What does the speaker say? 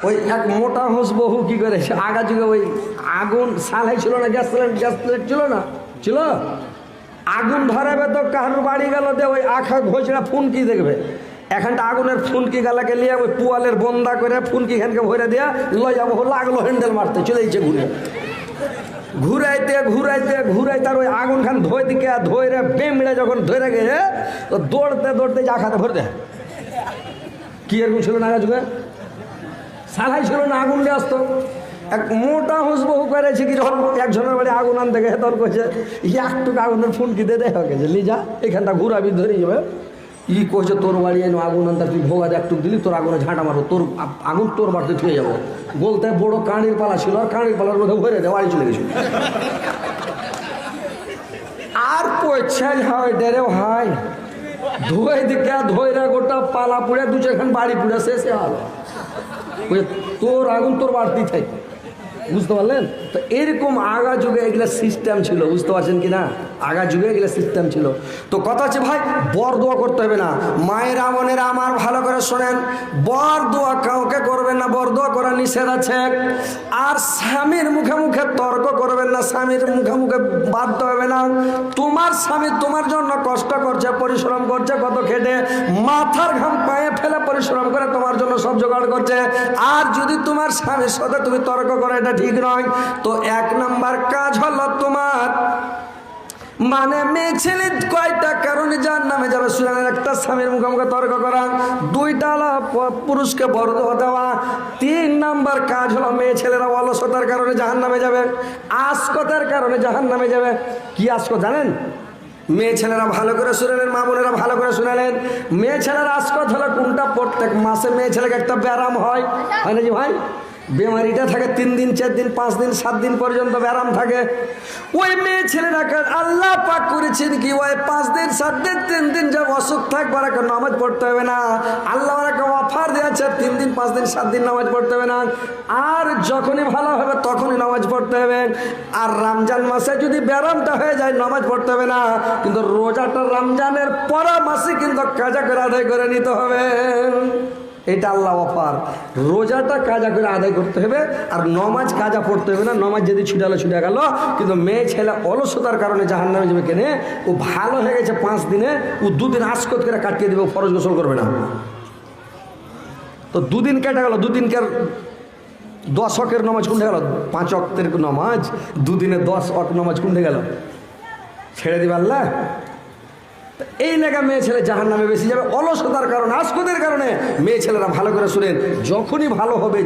ওই এক মোটা হোস বহু কি করেছে আগা যুগে ওই আগুন সালাই ছিল না, গ্যাস প্লেট ছিল না, ছিল আগুন ধরাবে তো কারুর বাড়ি গেল দে ওই আখা ঘষরা ফুনকি দেখবে, এখানটা আগুনের ফুনকি গালাকে নিয়ে ওই পুয়ালের বন্দা করে ফুনকি খানকে ভরে দেওয়া লই যাবো, লাগলো হ্যান্ডেল মারতে চলেছে ঘুরে ঘুরাইতে ঘুরাইতে ঘুরাইতে আর ওই আগুন খান ধোয় দিকে ধরে বেমড়ে যখন ধরে গেছে তো দৌড়তে দৌড়তে যা খাতে ভরে দেয়। কি এরকম ছিল না যুগে, সালাই ছিল না, আগুন নিয়ে আসতো। এক মোটা হুসবহু করেছে কি যখন একজনের বাড়ি আগুন আনতে গেছে তখন কইছে একটু আগুনের ফুনকি দিয়ে দেখা গেছে লিজা এখানটা ঘুরাবি ধরে যাবে। ই কইছে তোর বাড়ি এনে আগুন আনতে তুই ভোগা একটু দিলি তোর আগুনে ঝাঁটা মারো, তোর আগুন তোর বাড়িতে থুয়ে যাবো। বলতে বড় কাঁড়ির পালা ছিল আর কাঁড়ির পালার মধ্যে ভরে দেয় বাড়ি চলে গেছিল। আর পয়সা হয় ডেরে ভাই ধোয় দিকে ধৈরা গোটা পালা পুড়ে দু চারখান বাড়ি পুড়ে শেষে হলো। তোর আগুন তোর বাড়তেই থাকে, বুঝতে পারলেন? তো এরকম আগা যুগে এগুলা সিস্টেম ছিল, বুঝতে পারছেন কি না? আগা যুগে এগুলা সিস্টেম ছিল। তো কথা হচ্ছে ভাই বর দোয়া করতে হবে না। মায়েরা বোনেরা আমার ভালো করে শোনেন, বর দোয়া কাউকে করবেন না, বর দোয়া করা নিষেধ আছে। আর স্বামীর মুখে মুখে তর্ক করবেন না, স্বামীর মুখে মুখে বাধ্য হবে না। তোমার স্বামী তোমার জন্য কষ্ট করছে, পরিশ্রম করছে, কত খেটে মাথার ঘাম পায়ে ফেলে পরিশ্রম করে তোমার জন্য সব জোগাড় করছে। আর যদি তোমার স্বামীর সাথে তুমি তর্ক করো এটা ঠিক নয়। তো এক নাম্বার কাজ হলো তোমার মানে মেয়ে ছেলে কয়টা কারণে জাহান্নামে যাবে শুনানের, একটা স্বামীর মুখে মুখে তর্ক করা, দুইটা হলো পুরুষকে বড় দেওয়া, তিন নাম্বার কাজ হলো মেয়ে ছেলেরা অলসতার কারণে জাহান্নামে যাবে, আসকতার কারণে জাহান্নামে যাবে। কি আসকত জানেন? মেয়ে ছেলেরা ভালো করে শুনেলেন, মা বোনেরা ভালো করে শুনেলেন, মেয়ে ছেলেরা আসকত হলো কোনটা? প্রত্যেক মাসে মেয়ে ছেলেকে একটা ব্যারাম হয় না জি ভাই? বেমারিটা থাকে 3 দিন 4 দিন 5 দিন 7 দিন পর্যন্ত ব্যারাম থাকে। ওই মেয়ে ছেলেরাকে আল্লাহ পাক করেছেন কি ওই 5 দিন 7 দিন 3 দিন যা অসুখ থাকবে আর নামাজ পড়তে হবে না। আল্লাহ ওরাকে অফার দিয়েছে 3 দিন 5 দিন 7 দিন নামাজ পড়তে হবে না, আর যখনই ভালো হবে তখনই নামাজ পড়তে হবে। আর রমজান মাসে যদি ব্যারামটা হয়ে যায় নামাজ পড়তে হবে না, কিন্তু রোজাটা রমজানের পরা মাসে কিন্তু কাজা করে আদায় করে নিতে হবে। এটা আল্লাহ অফার। রোজাটা কাজা করে আদায় করতে হবে আর নমাজ কাজা পড়তে হবে না। নমাজ যদি ছুটালো ছুটে গেল, কিন্তু মেয়ে ছেলে অলসতার কারণে জাহান্নামে যাবে। কেনে? ও ভালো হয়ে গেছে 5 দিনে, ও 2 দিন আসকত করে কাটিয়ে দেবে, ফরজ গোসল করবে না। তো 2 দিন কেটে গেল, 2 দিনকার 10 ওয়াক্তের নামাজ কোনটা গেল? 5 ওয়াক্তের নামাজ 2 দিনে 10 ওয়াক্ত নামাজ কোনটা গেল? ছেড়ে দিবে আল্লাহ। এই লেখা মেয়ে ছেলে জাহান্নামে বেশি যাবে অলসতার কারণে, আসকতের কারণে। মেয়ে ছেলেরা ভালো করে শুনেন, যখনই ভালো হবে